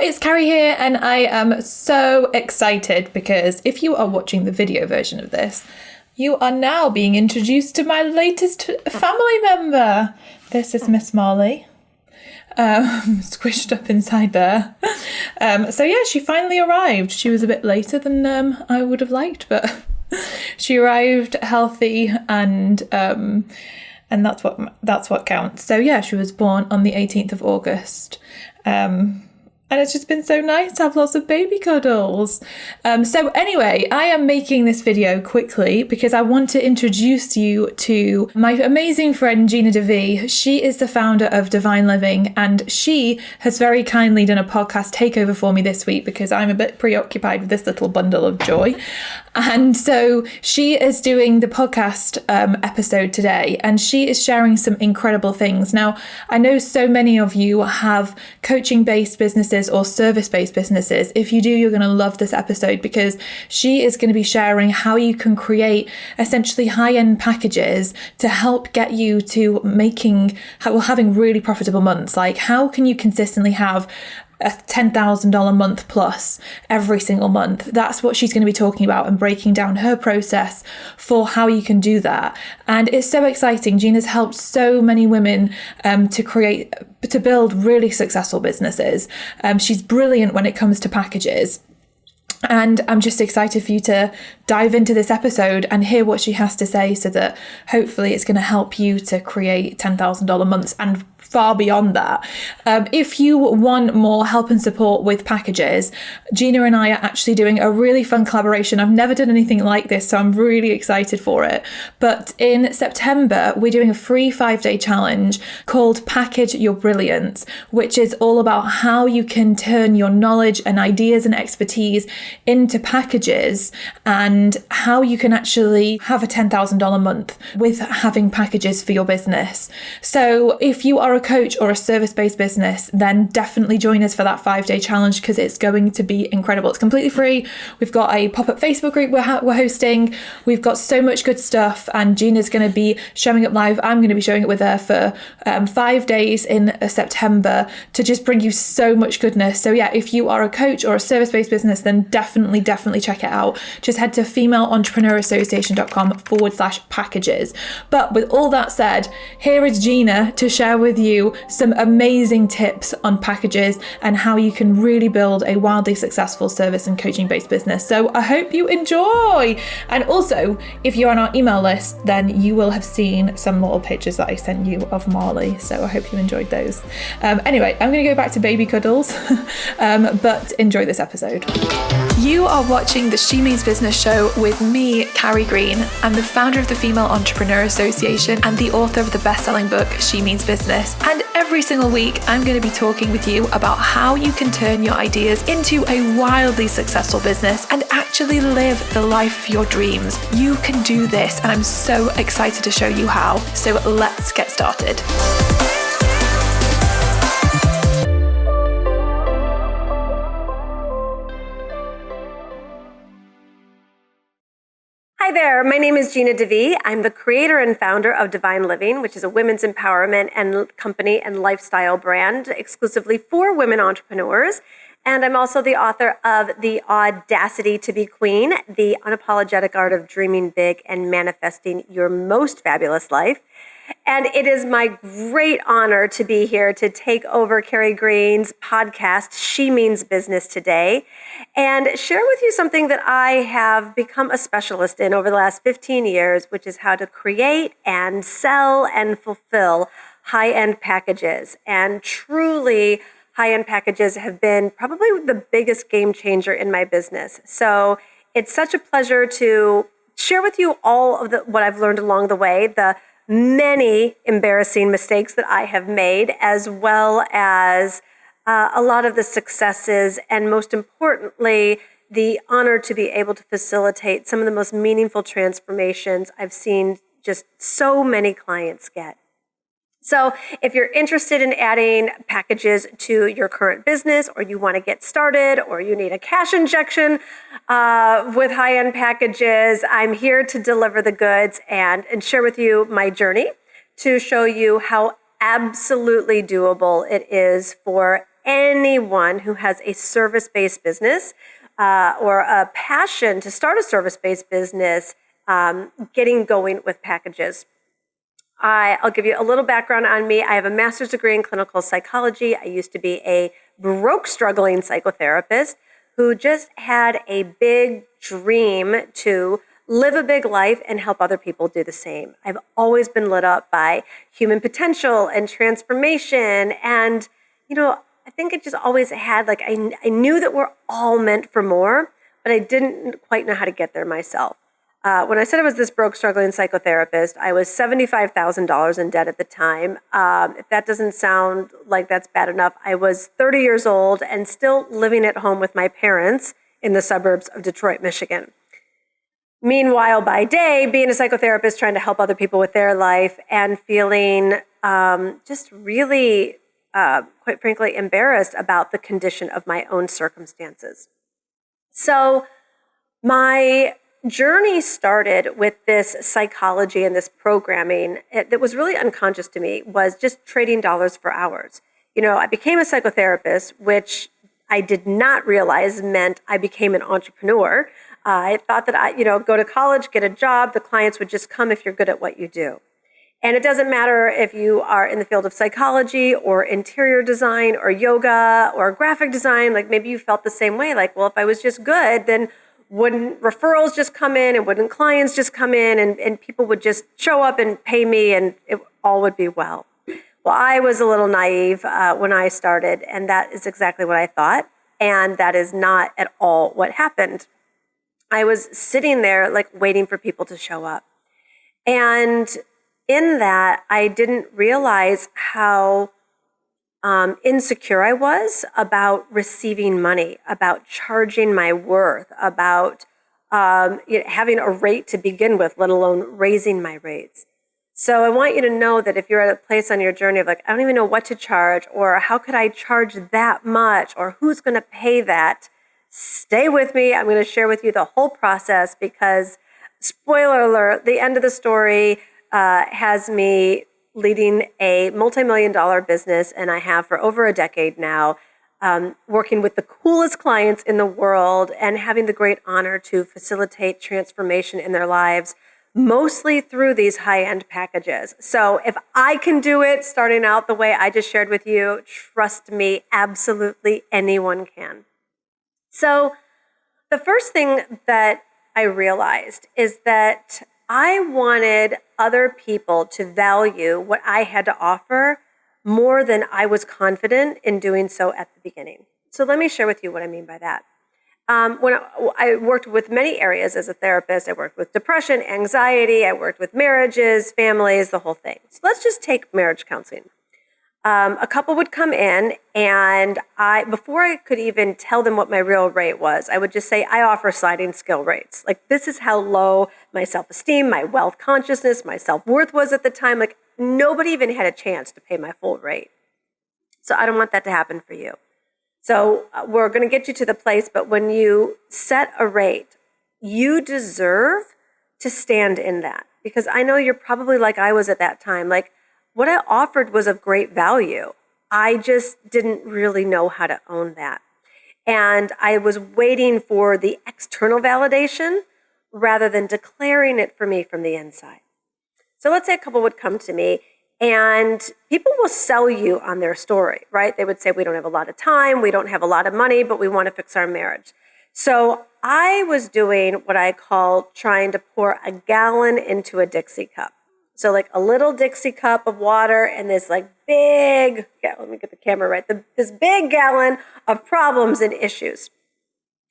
it's Carrie here, and I am so excited because if you are watching the video version of this, you are now being introduced to my latest family member. This is Miss Marley, squished up inside there. So yeah, she finally arrived. She was a bit later than I would have liked, but she arrived healthy, and that's what counts. So yeah, she was born on the 18th of August. And it's just been so nice to have lots of baby cuddles. So anyway, I am making this video quickly because I want to introduce you to my amazing friend, Gina DeVee. She is the founder of Divine Living, and she has very kindly done a podcast takeover for me this week because I'm a bit preoccupied with this little bundle of joy. And so she is doing the podcast episode today, and she is sharing some incredible things. Now, I know so many of you have coaching-based businesses or service-based businesses. If you do, you're going to love this episode because she is going to be sharing how you can create essentially high-end packages to help get you to having really profitable months. Like, how can you consistently have a $10,000 month plus every single month? That's what she's going to be talking about and breaking down her process for how you can do that. And it's so exciting. Gina's helped so many women to build really successful businesses. She's brilliant when it comes to packages. And I'm just excited for you to dive into this episode and hear what she has to say so that hopefully it's going to help you to create $10,000 months and far beyond that. If you want more help and support with packages, Gina and I are actually doing a really fun collaboration. I've never done anything like this, so I'm really excited for it. But in September, we're doing a free 5-day challenge called Package Your Brilliance, which is all about how you can turn your knowledge and ideas and expertise into packages and how you can actually have a $10,000 month with having packages for your business. So if you are a coach or a service-based business, then definitely join us for that 5-day challenge because it's going to be incredible. It's completely free. We've got a pop-up Facebook group we're hosting. We've got so much good stuff, and Gina's going to be showing up live. I'm going to be showing up with her for 5 days in September to just bring you so much goodness. So yeah, if you are a coach or a service-based business, then definitely check it out. Just head to femaleentrepreneurassociation.com/packages. But with all that said, here is Gina to share with you some amazing tips on packages and how you can really build a wildly successful service and coaching based business. So I hope you enjoy. And also, if you're on our email list, then you will have seen some little pictures that I sent you of Marley. So I hope you enjoyed those. Anyway, I'm going to go back to baby cuddles, but enjoy this episode. You are watching the She Means Business show with me, Carrie Green. I'm the founder of the Female Entrepreneur Association and the author of the best-selling book, She Means Business. And every single week, I'm going to be talking with you about how you can turn your ideas into a wildly successful business and actually live the life of your dreams. You can do this, and I'm so excited to show you how. So let's get started. Hi there, my name is Gina DeVee. I'm the creator and founder of Divine Living, which is a women's empowerment and company and lifestyle brand exclusively for women entrepreneurs. And I'm also the author of The Audacity to Be Queen, the unapologetic art of dreaming big and manifesting your most fabulous life. And it is my great honor to be here to take over Carrie Green's podcast, She Means Business, today, and share with you something that I have become a specialist in over the last 15 years, which is how to create and sell and fulfill high-end packages. And truly, high-end packages have been probably the biggest game changer in my business. So it's such a pleasure to share with you all of what I've learned along the way, the many embarrassing mistakes that I have made, as well as a lot of the successes, and most importantly, the honor to be able to facilitate some of the most meaningful transformations I've seen just so many clients get. So if you're interested in adding packages to your current business, or you want to get started, or you need a cash injection with high-end packages, I'm here to deliver the goods and share with you my journey to show you how absolutely doable it is for anyone who has a service-based business or a passion to start a service-based business getting going with packages. I'll give you a little background on me. I have a master's degree in clinical psychology. I used to be a broke, struggling psychotherapist who just had a big dream to live a big life and help other people do the same. I've always been lit up by human potential and transformation. And, I think it just always had, I knew that we're all meant for more, but I didn't quite know how to get there myself. When I said I was this broke, struggling psychotherapist, I was $75,000 in debt at the time. If that doesn't sound like that's bad enough, I was 30 years old and still living at home with my parents in the suburbs of Detroit, Michigan. Meanwhile, by day, being a psychotherapist, trying to help other people with their life and feeling just really, quite frankly, embarrassed about the condition of my own circumstances. So my journey started with this psychology and this programming that was really unconscious to me, was just trading dollars for hours. I became a psychotherapist, which I did not realize meant I became an entrepreneur. I thought that I go to college, get a job, the clients would just come if you're good at what you do. And it doesn't matter if you are in the field of psychology or interior design or yoga or graphic design, maybe you felt the same way, if I was just good, then wouldn't referrals just come in and wouldn't clients just come in and people would just show up and pay me and it all would be well. Well, I was a little naive when I started, and that is exactly what I thought. And that is not at all what happened. I was sitting there waiting for people to show up. And in that, I didn't realize how insecure I was about receiving money, about charging my worth, about having a rate to begin with, let alone raising my rates. So I want you to know that if you're at a place on your journey of I don't even know what to charge, or how could I charge that much, or who's going to pay that, stay with me. I'm going to share with you the whole process because, spoiler alert, the end of the story has me leading a multi-million-dollar business, and I have for over a decade now, working with the coolest clients in the world and having the great honor to facilitate transformation in their lives, mostly through these high-end packages. So if I can do it starting out the way I just shared with you, trust me, absolutely anyone can. So the first thing that I realized is that I wanted other people to value what I had to offer more than I was confident in doing so at the beginning. So let me share with you what I mean by that. When I worked with many areas as a therapist, I worked with depression, anxiety, I worked with marriages, families, the whole thing. So let's just take marriage counseling. A couple would come in, and before I could even tell them what my real rate was, I would just say, I offer sliding scale rates. This is how low my self-esteem, my wealth consciousness, my self-worth was at the time. Nobody even had a chance to pay my full rate. So I don't want that to happen for you. So we're going to get you to the place, but when you set a rate, you deserve to stand in that. Because I know you're probably like I was at that time. What I offered was of great value. I just didn't really know how to own that. And I was waiting for the external validation rather than declaring it for me from the inside. So let's say a couple would come to me, and people will sell you on their story, right? They would say, we don't have a lot of time, we don't have a lot of money, but we want to fix our marriage. So I was doing what I call trying to pour a gallon into a Dixie cup. So a little Dixie cup of water and this big, let me get the camera right, this big gallon of problems and issues.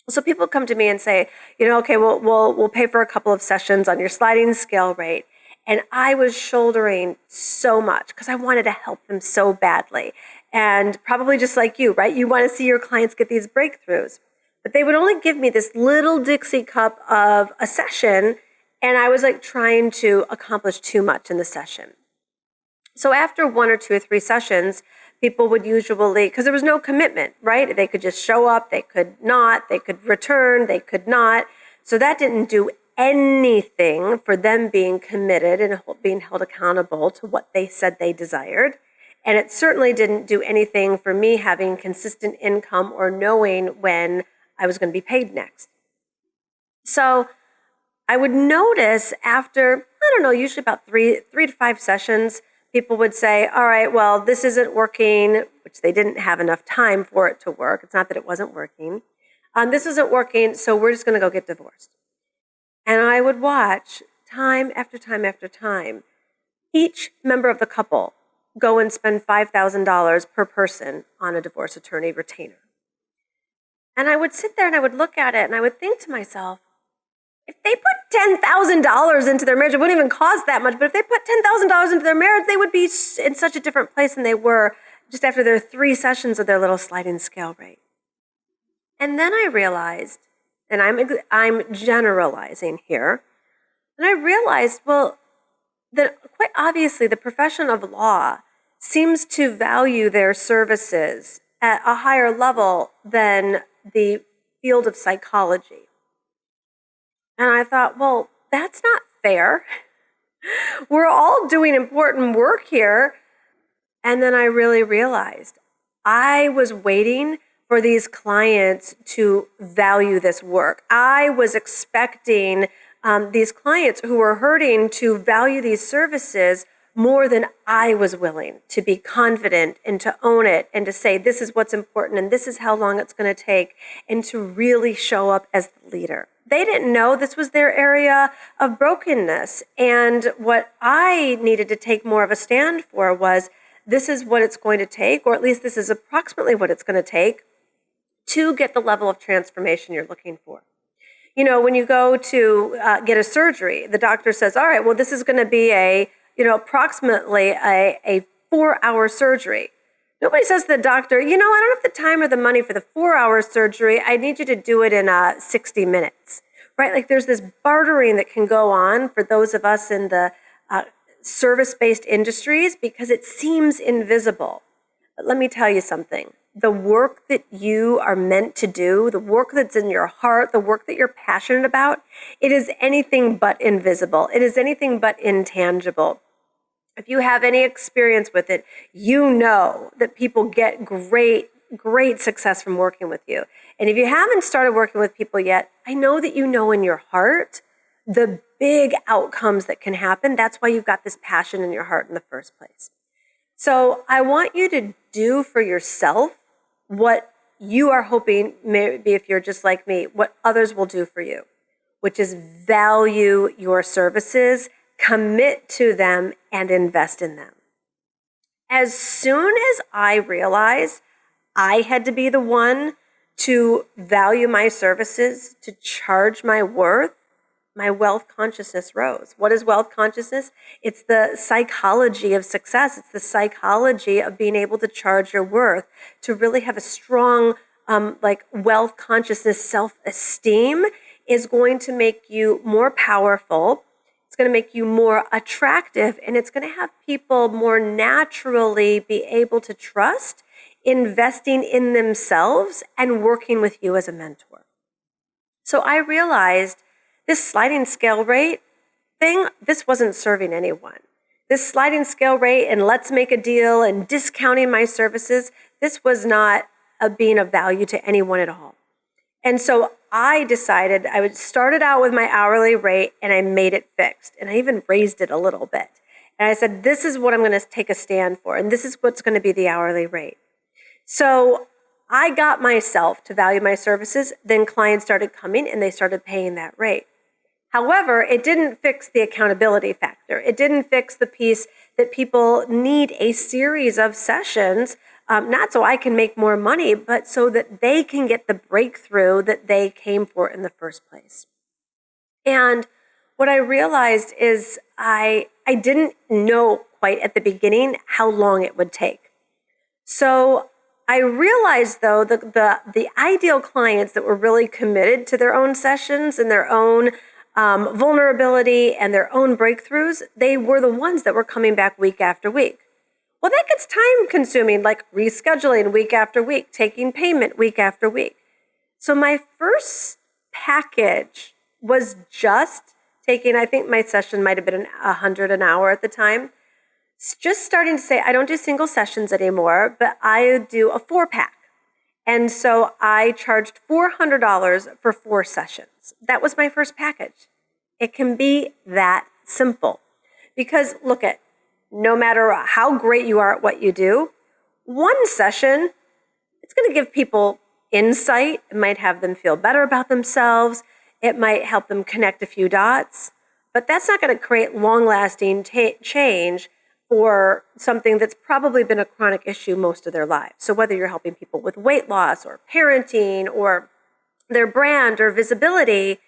So people come to me and say, okay, we'll pay for a couple of sessions on your sliding scale rate. And I was shouldering so much because I wanted to help them so badly. And probably just like you, right? You want to see your clients get these breakthroughs. But they would only give me this little Dixie cup of a session, and I was trying to accomplish too much in the session. So after 1 or 2 or 3 sessions, people would usually, because there was no commitment, right? They could just show up, they could not, they could return, they could not. So that didn't do anything for them being committed and being held accountable to what they said they desired. And it certainly didn't do anything for me having consistent income or knowing when I was going to be paid next. So I would notice after, I don't know, usually about three to 5 sessions, people would say, all right, well, this isn't working, which they didn't have enough time for it to work. It's not that it wasn't working. This isn't working, so we're just going to go get divorced. And I would watch time after time after time, each member of the couple go and spend $5,000 per person on a divorce attorney retainer. And I would sit there and I would look at it and I would think to myself, if they put $10,000 into their marriage, it wouldn't even cost that much, but if they put $10,000 into their marriage, they would be in such a different place than they were just after their 3 sessions of their little sliding scale rate. And then I realized, and I'm generalizing here, and I realized, well, that quite obviously the profession of law seems to value their services at a higher level than the field of psychology. And I thought, well, that's not fair. We're all doing important work here. And then I really realized I was waiting for these clients to value this work. I was expecting these clients who were hurting to value these services more than I was willing to be confident and to own it and to say, this is what's important and this is how long it's going to take, and to really show up as the leader. They didn't know this was their area of brokenness. And what I needed to take more of a stand for was, this is what it's going to take, or at least this is approximately what it's going to take to get the level of transformation you're looking for. You know, when you go to get a surgery, the doctor says, all right, well, this is going to be approximately a 4-hour surgery. Nobody says to the doctor, I don't have the time or the money for the 4-hour surgery. I need you to do it in 60 minutes, right? Like there's this bartering that can go on for those of us in the service-based industries because it seems invisible. But let me tell you something. The work that you are meant to do, the work that's in your heart, the work that you're passionate about, it is anything but invisible. It is anything but intangible. If you have any experience with it, you know that people get great success from working with you. And if you haven't started working with people yet, I know that you know in your heart the big outcomes that can happen. That's why you've got this passion in your heart in the first place. So I want you to do for yourself what you are hoping, maybe if you're just like me, what others will do for you, which is value your services, commit to them, and invest in them. As soon as I realized I had to be the one to value my services, to charge my worth, my wealth consciousness rose. What is wealth consciousness? It's the psychology of success. It's the psychology of being able to charge your worth, to really have a strong wealth consciousness. Self-esteem is going to make you more powerful. It's going to make you more attractive, and it's going to have people more naturally be able to trust investing in themselves and working with you as a mentor. So I realized this sliding scale rate thing, this wasn't serving anyone. This sliding scale rate and let's make a deal and discounting my services, this was not being of value to anyone at all. And so I decided I would start it out with my hourly rate, and I made it fixed. And I even raised it a little bit. And I said, this is what I'm going to take a stand for, and this is what's going to be the hourly rate. So I got myself to value my services. Then clients started coming, and they started paying that rate. However, it didn't fix the accountability factor. It didn't fix the piece that people need a series of sessions, not so I can make more money, but so that they can get the breakthrough that they came for in the first place. And what I realized is I didn't know quite at the beginning how long it would take. So I realized, though, the ideal clients that were really committed to their own sessions and their own vulnerability and their own breakthroughs, they were the ones that were coming back week after week. Well, that gets time consuming, like rescheduling week after week, taking payment week after week. So my first package was just taking, I think my session might have been $100 an hour at the time. just starting to say, I don't do single sessions anymore, but I do a 4-pack. And so I charged $400 for 4 sessions. That was my first package. It can be that simple. Because look at, no matter how great you are at what you do, one session, it's going to give people insight. It might have them feel better about themselves. It might help them connect a few dots. But that's not going to create long-lasting change for something that's probably been a chronic issue most of their lives. So whether you're helping people with weight loss or parenting or their brand or visibility,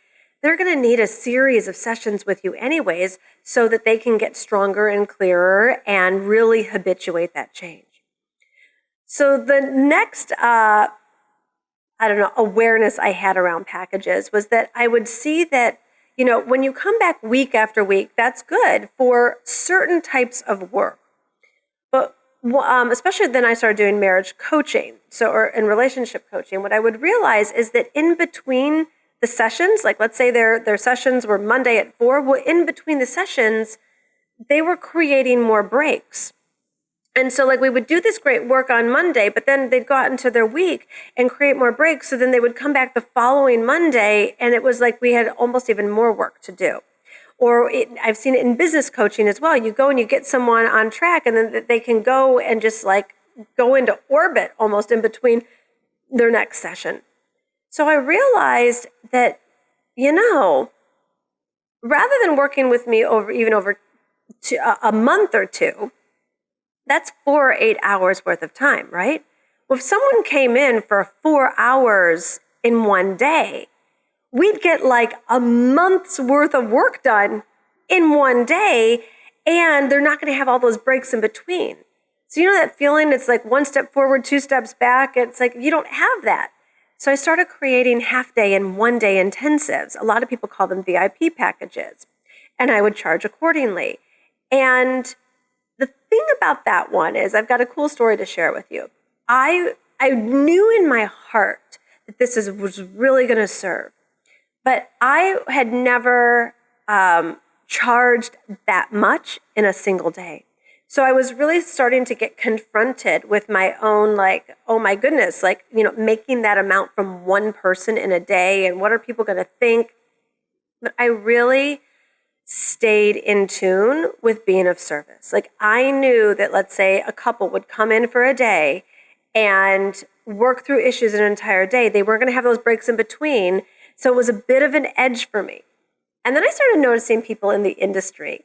they're going to need a series of sessions with you anyways so that they can get stronger and clearer and really habituate that change. So the next, awareness I had around packages was that I would see that, when you come back week after week, that's good for certain types of work. But especially then I started doing marriage coaching, and relationship coaching. What I would realize is that in between the sessions, like let's say their sessions were Monday at 4, well, in between the sessions, they were creating more breaks. And so we would do this great work on Monday, but then they'd go out into their week and create more breaks. So then they would come back the following Monday, and it was like we had almost even more work to do. Or I've seen it in business coaching as well. You go and you get someone on track, and then they can go and just go into orbit almost in between their next session. So I realized that, rather than working with me over a month or two, that's 4 or 8 hours worth of time, right? Well, if someone came in for 4 hours in one day, we'd get a month's worth of work done in one day, and they're not going to have all those breaks in between. So that feeling, it's like 1 step forward, 2 steps back. It's like you don't have that. So I started creating half-day and one-day intensives. A lot of people call them VIP packages, and I would charge accordingly. And the thing about that one is, I've got a cool story to share with you. I knew in my heart that this was really going to serve, but I had never charged that much in a single day. So I was really starting to get confronted with my own, oh my goodness, making that amount from one person in a day, and what are people going to think? But I really stayed in tune with being of service. I knew that, let's say a couple would come in for a day and work through issues an entire day. They weren't going to have those breaks in between. So it was a bit of an edge for me. And then I started noticing people in the industry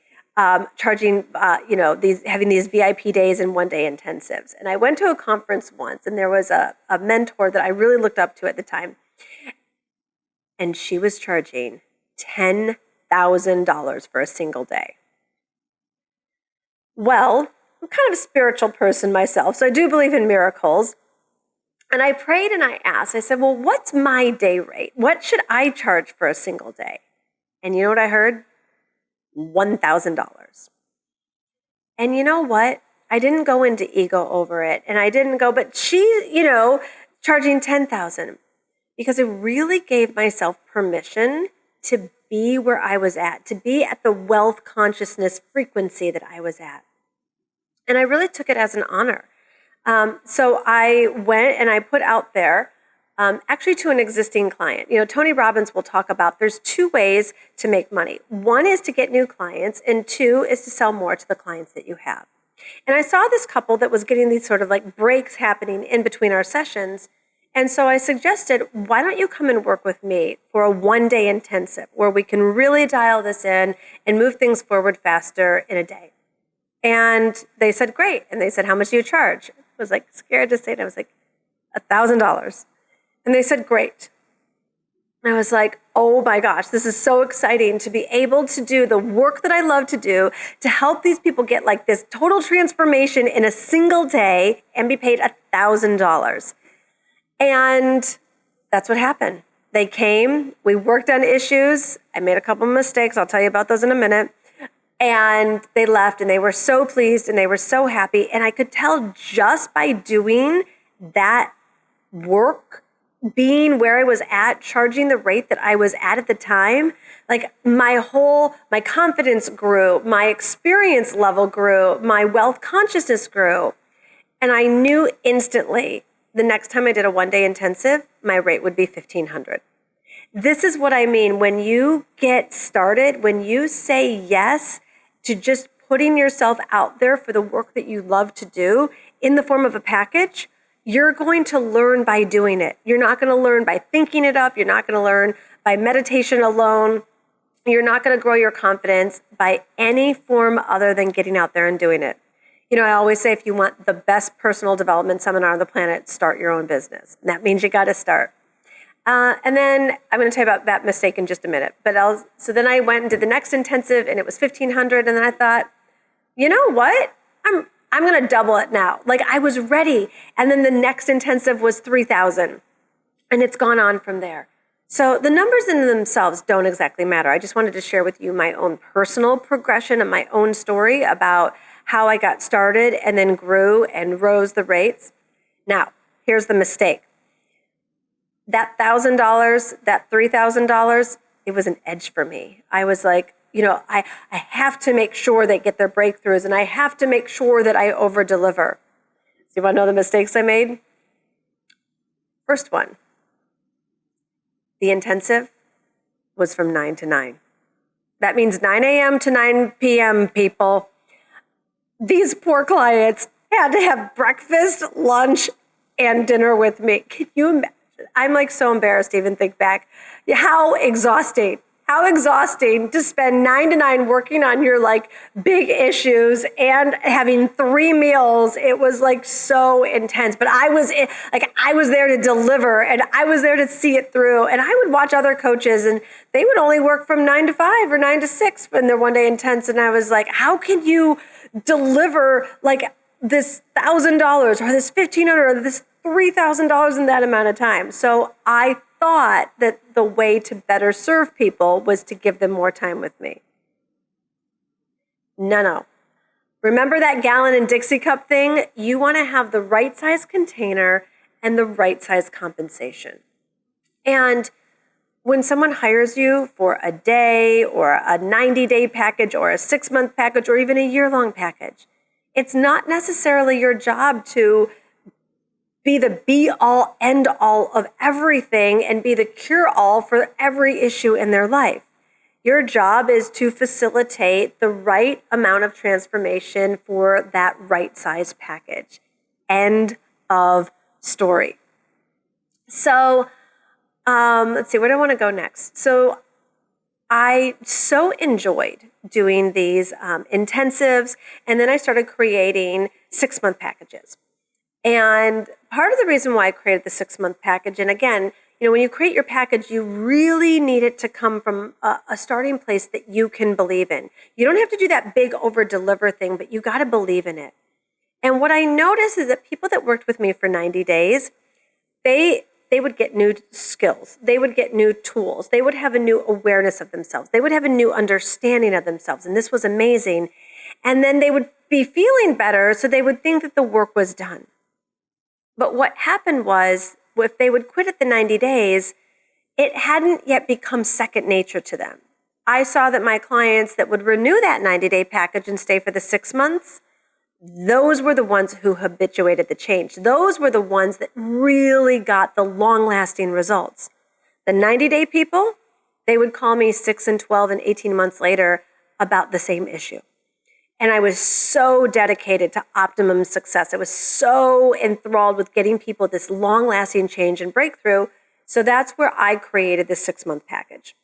charging, having these VIP days and one-day intensives. And I went to a conference once, and there was a mentor that I really looked up to at the time. And she was charging $10,000 for a single day. Well, I'm kind of a spiritual person myself, so I do believe in miracles. And I prayed and I asked, I said, well, what's my day rate? What should I charge for a single day? And you know what I heard? $1,000. And you know what? I didn't go into ego over it. And I didn't go, but she's, charging $10,000, because I really gave myself permission to be where I was at, to be at the wealth consciousness frequency that I was at. And I really took it as an honor. So I went and I put out there, actually to an existing client. Tony Robbins will talk about there's 2 ways to make money. 1 is to get new clients, and 2 is to sell more to the clients that you have. And I saw this couple that was getting these sort of breaks happening in between our sessions. And so I suggested, why don't you come and work with me for a one-day intensive where we can really dial this in and move things forward faster in a day. And they said, great. And they said, how much do you charge? I was scared to say it. I was $1,000. And they said, great. And I was oh my gosh, this is so exciting to be able to do the work that I love to do, to help these people get this total transformation in a single day and be paid $1,000. And that's what happened. They came, we worked on issues. I made a couple of mistakes. I'll tell you about those in a minute. And they left, and they were so pleased, and they were so happy. And I could tell just by doing that work being where I was at, charging the rate that I was at the time, like my confidence grew, my experience level grew, my wealth consciousness grew. And I knew instantly the next time I did a 1-day intensive, my rate would be $1,500. This is what I mean. When you get started, when you say yes to just putting yourself out there for the work that you love to do in the form of a package, you're going to learn by doing it. You're not going to learn by thinking it up. You're not going to learn by meditation alone. You're not going to grow your confidence by any form other than getting out there and doing it. You know, I always say if you want the best personal development seminar on the planet, start your own business. And that means you got to start. And then I'm going to tell you about that mistake in just a minute. So then I went and did the next intensive, and it was $1,500. And then I thought, you know what? I'm going to double it now. Like, I was ready. And then the next intensive was $3,000, and it's gone on from there. So the numbers in themselves don't exactly matter. I just wanted to share with you my own personal progression and my own story about how I got started and then grew and rose the rates. Now, here's the mistake. That $1,000, that $3,000, it was an edge for me. I was like, you know, I have to make sure they get their breakthroughs, and I have to make sure that I over deliver. So you want to know the mistakes I made? First one, the intensive was from 9 to 9. That means 9 a.m. to 9 p.m., people. These poor clients had to have breakfast, lunch, and dinner with me. Can you imagine? I'm like so embarrassed to even think back. How exhausting to spend 9 to 9 working on your like big issues and having 3 meals. It was like so intense, but I was there to deliver, and I was there to see it through. And I would watch other coaches, and they would only work from 9 to 5 or 9 to 6 in their 1-day intense. And I was like, how can you deliver like this $1,000 or this $1,500 or this $3,000 in that amount of time? So I thought that the way to better serve people was to give them more time with me. No. Remember that gallon and Dixie cup thing? You want to have the right size container and the right size compensation. And when someone hires you for a day or a 90-day package or a 6-month package or even a year-long package, it's not necessarily your job to be the be-all, end-all of everything and be the cure-all for every issue in their life. Your job is to facilitate the right amount of transformation for that right size package. End of story. So let's see, where do I want to go next? So I so enjoyed doing these intensives, and then I started creating 6-month packages. And part of the reason why I created the 6-month package, and again, you know, when you create your package, you really need it to come from a starting place that you can believe in. You don't have to do that big over-deliver thing, but you got to believe in it. And what I noticed is that people that worked with me for 90 days, they would get new skills. They would get new tools. They would have a new awareness of themselves. They would have a new understanding of themselves. And this was amazing. And then they would be feeling better, so they would think that the work was done. But what happened was, if they would quit at the 90 days, it hadn't yet become second nature to them. I saw that my clients that would renew that 90-day package and stay for the 6 months, those were the ones who habituated the change. Those were the ones that really got the long-lasting results. The 90-day people, they would call me 6 and 12 and 18 months later about the same issue. And I was so dedicated to optimum success. I was so enthralled with getting people this long-lasting change and breakthrough. So that's where I created the 6-month package.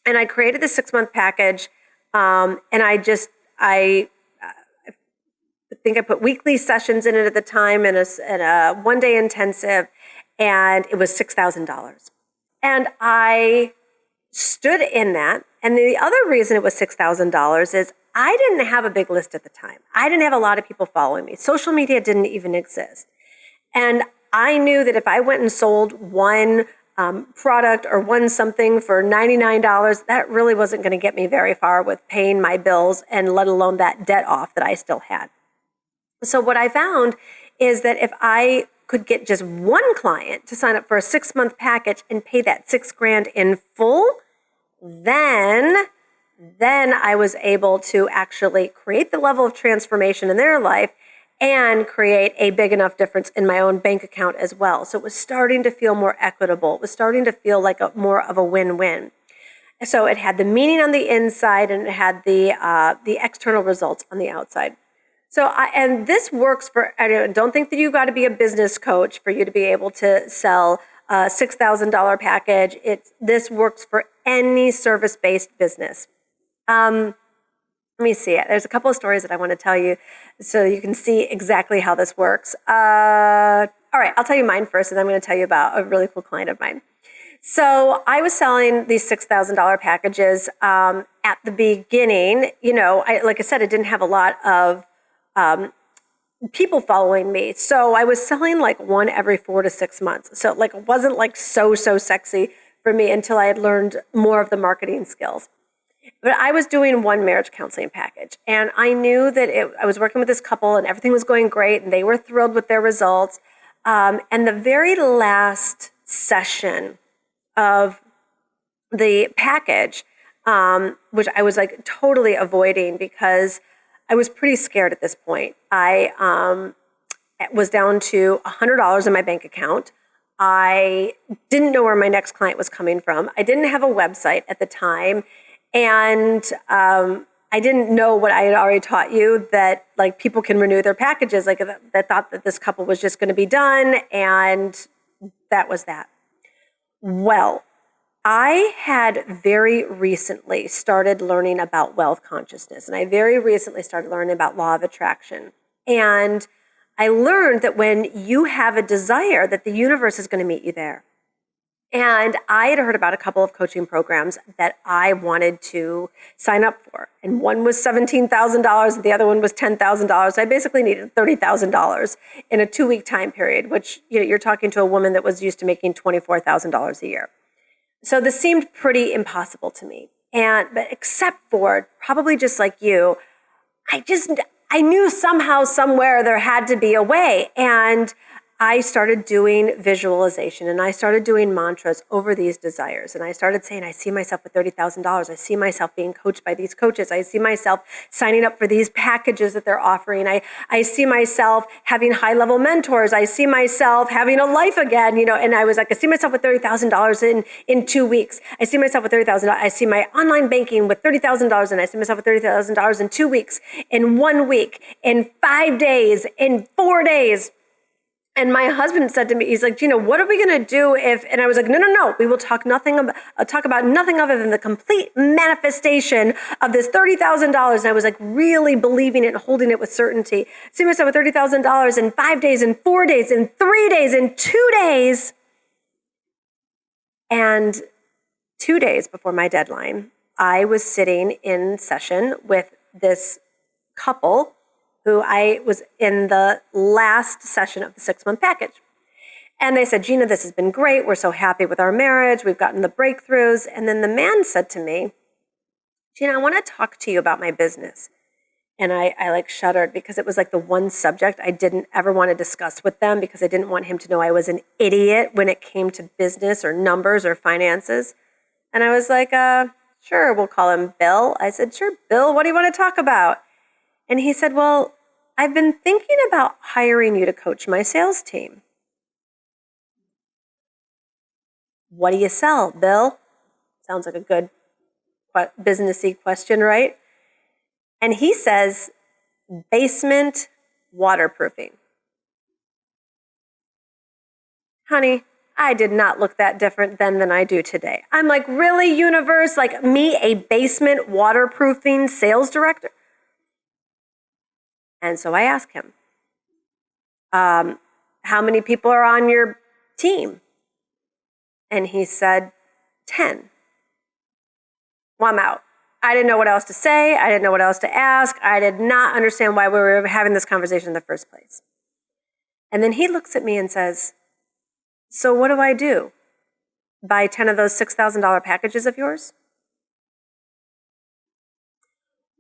And I created the 6-month package, and I think I put weekly sessions in it at the time and a 1-day intensive, and it was $6,000. And I stood in that. And the other reason it was $6,000 is I didn't have a big list at the time. I didn't have a lot of people following me. Social media didn't even exist. And I knew that if I went and sold one product or one something for $99, that really wasn't going to get me very far with paying my bills and let alone that debt off that I still had. So what I found is that if I could get just one client to sign up for a 6-month package and pay that $6,000 in full, then I was able to actually create the level of transformation in their life and create a big enough difference in my own bank account as well. So it was starting to feel more equitable. It was starting to feel like more of a win-win. So it had the meaning on the inside and it had the external results on the outside. So and this works for, I don't think that you got to be a business coach for you to be able to sell a $6,000 package. This works for any service-based business. Let me see it. There's a couple of stories that I want to tell you so you can see exactly how this works. All right, I'll tell you mine first, and then I'm going to tell you about a really cool client of mine. So I was selling these $6,000 packages at the beginning. Like I said, I didn't have a lot of people following me. So I was selling like one every 4 to 6 months. So like it wasn't like so sexy for me until I had learned more of the marketing skills. But I was doing one marriage counseling package, and I knew that I was working with this couple and everything was going great and they were thrilled with their results. And the very last session of the package, which I was like totally avoiding because I was pretty scared at this point. I was down to $100 in my bank account. I didn't know where my next client was coming from. I didn't have a website at the time. And I didn't know what I had already taught you, that like people can renew their packages. Like I thought that this couple was just going to be done. And that was that. Well, I had very recently started learning about wealth consciousness, and I very recently started learning about law of attraction. And I learned that when you have a desire, that the universe is going to meet you there. And I had heard about a couple of coaching programs that I wanted to sign up for. And one was $17,000 and the other one was $10,000. So I basically needed $30,000 in a 2-week time period, which you're talking to a woman that was used to making $24,000 a year. So this seemed pretty impossible to me. But except for, probably just like you, I knew somehow, somewhere there had to be a way. And I started doing visualization and I started doing mantras over these desires. And I started saying, I see myself with $30,000. I see myself being coached by these coaches. I see myself signing up for these packages that they're offering. I see myself having high-level mentors. I see myself having a life again, and I was like, I see myself with $30,000 in 2 weeks. I see myself with $30,000. I see my online banking with $30,000 and I see myself with $30,000 in 2 weeks, in 1 week, in 5 days, in 4 days. And my husband said to me, he's like, Gina, what are we going to do if, and I was like, no, we will talk about nothing other than the complete manifestation of this $30,000. And I was like really believing it and holding it with certainty. See myself with $30,000 in 5 days, in 4 days, in 3 days, in 2 days. And 2 days before my deadline, I was sitting in session with this couple who I was in the last session of the 6-month package. And they said, Gina, this has been great. We're so happy with our marriage. We've gotten the breakthroughs. And then the man said to me, Gina, I want to talk to you about my business. And I like shuddered because it was like the one subject I didn't ever want to discuss with them because I didn't want him to know I was an idiot when it came to business or numbers or finances. And I was like, sure, we'll call him Bill. I said, sure, Bill, what do you want to talk about? And he said, well, I've been thinking about hiring you to coach my sales team. What do you sell, Bill? Sounds like a good businessy question, right? And he says, basement waterproofing. Honey, I did not look that different then than I do today. I'm like, really, universe? Like me, a basement waterproofing sales director? And so I asked him, how many people are on your team? And he said, 10. Well, I'm out. I didn't know what else to say. I didn't know what else to ask. I did not understand why we were having this conversation in the first place. And then he looks at me and says, so what do I do? Buy 10 of those $6,000 packages of yours?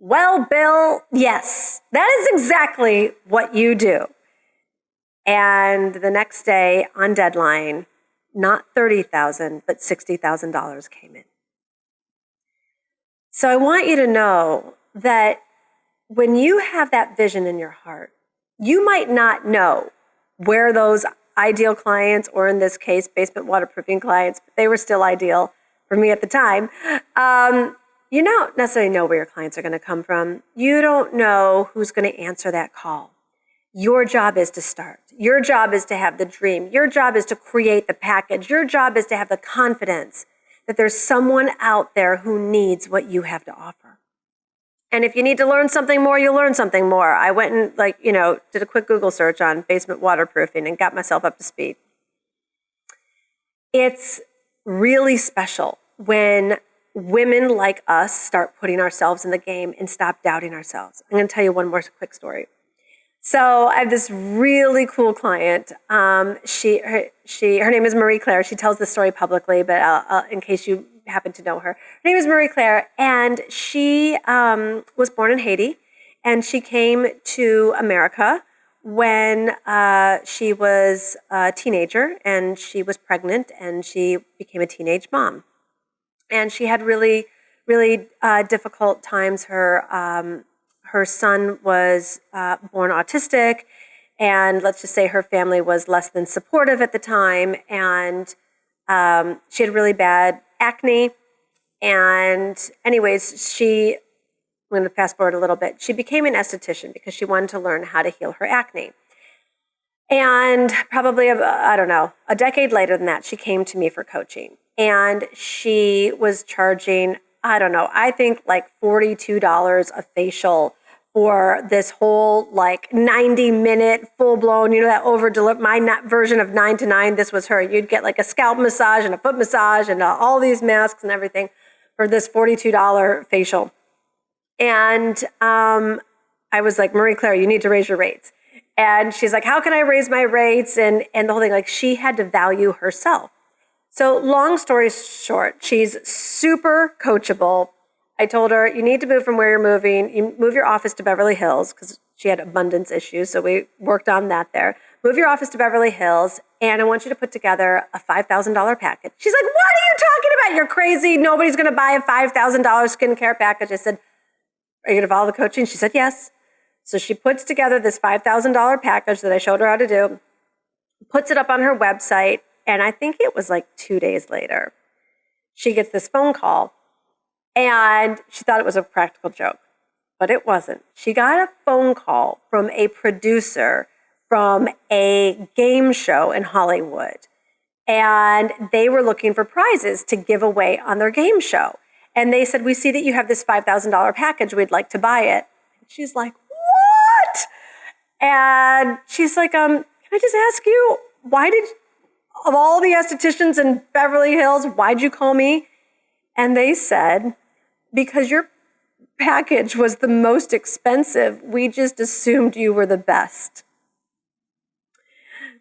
Well, Bill, yes, that is exactly what you do. And the next day on deadline, not $30,000, but $60,000 came in. So I want you to know that when you have that vision in your heart, you might not know where those ideal clients, or in this case, basement waterproofing clients, but they were still ideal for me at the time. You don't necessarily know where your clients are going to come from. You don't know who's going to answer that call. Your job is to start. Your job is to have the dream. Your job is to create the package. Your job is to have the confidence that there's someone out there who needs what you have to offer. And if you need to learn something more, you'll learn something more. I went and did a quick Google search on basement waterproofing and got myself up to speed. It's really special when women like us start putting ourselves in the game and stop doubting ourselves. I'm going to tell you one more quick story. So I have this really cool client. Her name is Marie Claire. She tells this story publicly, but in case you happen to know her. Her name is Marie Claire, and she was born in Haiti, and she came to America when she was a teenager, and she was pregnant, and she became a teenage mom. And she had really, really difficult times. Her son was born autistic, and let's just say her family was less than supportive at the time, and she had really bad acne. And anyways, I'm going to fast forward a little bit. She became an esthetician because she wanted to learn how to heal her acne. And probably, a decade later than that, she came to me for coaching. And she was charging, I think like $42 a facial for this whole 90-minute full-blown, that my version of 9 to 9, this was her. You'd get like a scalp massage and a foot massage and all these masks and everything for this $42 facial. And I was like, Marie Claire, you need to raise your rates. And she's like, how can I raise my rates? And the whole thing, she had to value herself. So long story short, she's super coachable. I told her, you need to move from where you're moving. You move your office to Beverly Hills, because she had abundance issues, so we worked on that there. Move your office to Beverly Hills, and I want you to put together a $5,000 package. She's like, what are you talking about? You're crazy. Nobody's going to buy a $5,000 skincare package. I said, are you going to follow the coaching? She said, yes. So she puts together this $5,000 package that I showed her how to do, puts it up on her website, and I think it was 2 days later, she gets this phone call. And she thought it was a practical joke, but it wasn't. She got a phone call from a producer from a game show in Hollywood, and they were looking for prizes to give away on their game show. And they said, we see that you have this $5,000 package. We'd like to buy it. And she's like, what? And she's like, can I just ask you, of all the estheticians in Beverly Hills, why'd you call me? And they said, because your package was the most expensive, we just assumed you were the best.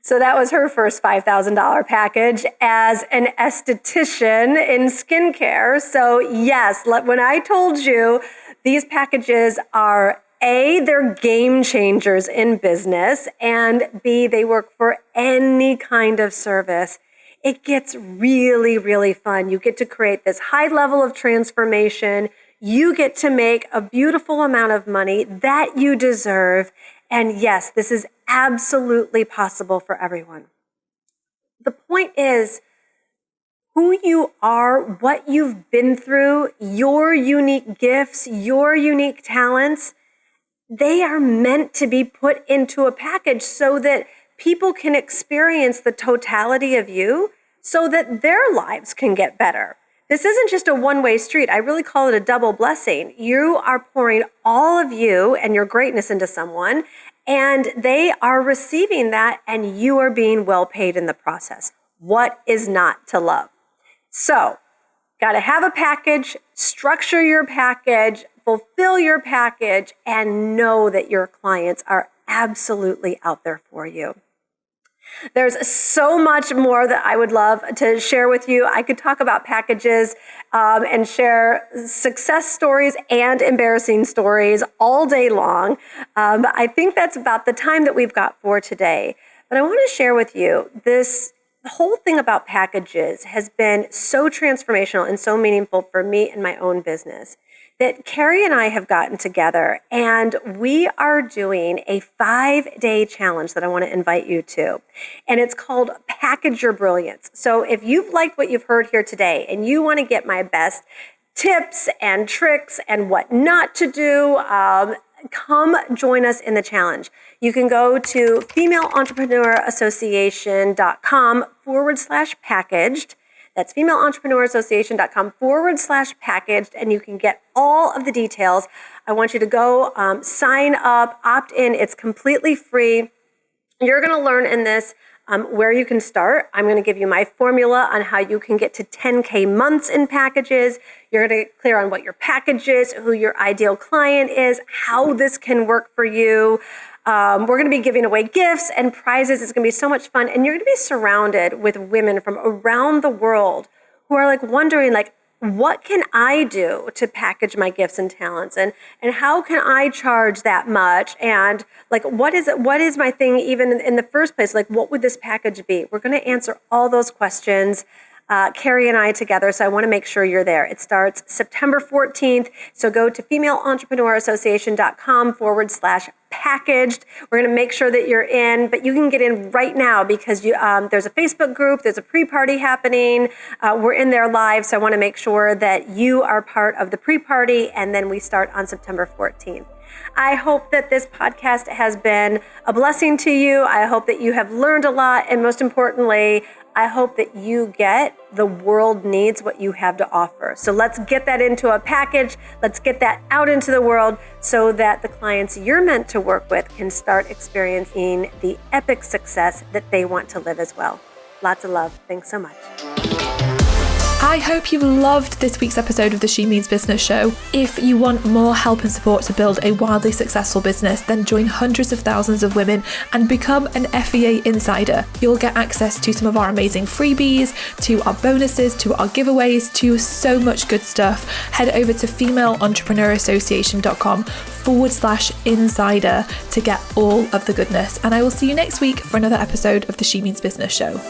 So that was her first $5,000 package as an esthetician in skincare. So yes, when I told you these packages are A, they're game changers in business, and B, they work for any kind of service. It gets really, really fun. You get to create this high level of transformation. You get to make a beautiful amount of money that you deserve. And yes, this is absolutely possible for everyone. The point is, who you are, what you've been through, your unique gifts, your unique talents, they are meant to be put into a package so that people can experience the totality of you so that their lives can get better. This isn't just a one-way street. I really call it a double blessing. You are pouring all of you and your greatness into someone, and they are receiving that, and you are being well paid in the process. What is not to love? So, got to have a package, structure your package, fulfill your package, and know that your clients are absolutely out there for you. There's so much more that I would love to share with you. I could talk about packages and share success stories and embarrassing stories all day long. But I think that's about the time that we've got for today. But I want to share with you the whole thing about packages has been so transformational and so meaningful for me and my own business that Carrie and I have gotten together and we are doing a 5-day challenge that I want to invite you to. And it's called Package Your Brilliance. So if you've liked what you've heard here today and you want to get my best tips and tricks and what not to do, come join us in the challenge. You can go to femaleentrepreneurassociation.com/packaged. That's femaleentrepreneurassociation.com/packaged, and you can get all of the details. I want you to go sign up, opt in. It's completely free. You're going to learn in this where you can start. I'm going to give you my formula on how you can get to 10K months in packages. You're going to get clear on what your package is, who your ideal client is, how this can work for you. We're going to be giving away gifts and prizes. It's going to be so much fun. And you're going to be surrounded with women from around the world who are like wondering, like, what can I do to package my gifts and talents? And how can I charge that much? And like, what is my thing even in the first place? Like, what would this package be? We're going to answer all those questions, Carrie and I together. So I want to make sure you're there. It starts September 14th. So go to femaleentrepreneurassociation.com/packaged. We're going to make sure that you're in, but you can get in right now because there's a Facebook group, there's a pre-party happening. We're in there live. So I want to make sure that you are part of the pre-party, and then we start on September 14th. I hope that this podcast has been a blessing to you. I hope that you have learned a lot. And most importantly, I hope that you get the world needs what you have to offer. So let's get that into a package. Let's get that out into the world so that the clients you're meant to work with can start experiencing the epic success that they want to live as well. Lots of love. Thanks so much. I hope you loved this week's episode of the She Means Business Show. If you want more help and support to build a wildly successful business, then join hundreds of thousands of women and become an FEA insider. You'll get access to some of our amazing freebies, to our bonuses, to our giveaways, to so much good stuff. Head over to femaleentrepreneurassociation.com/insider to get all of the goodness. And I will see you next week for another episode of the She Means Business Show.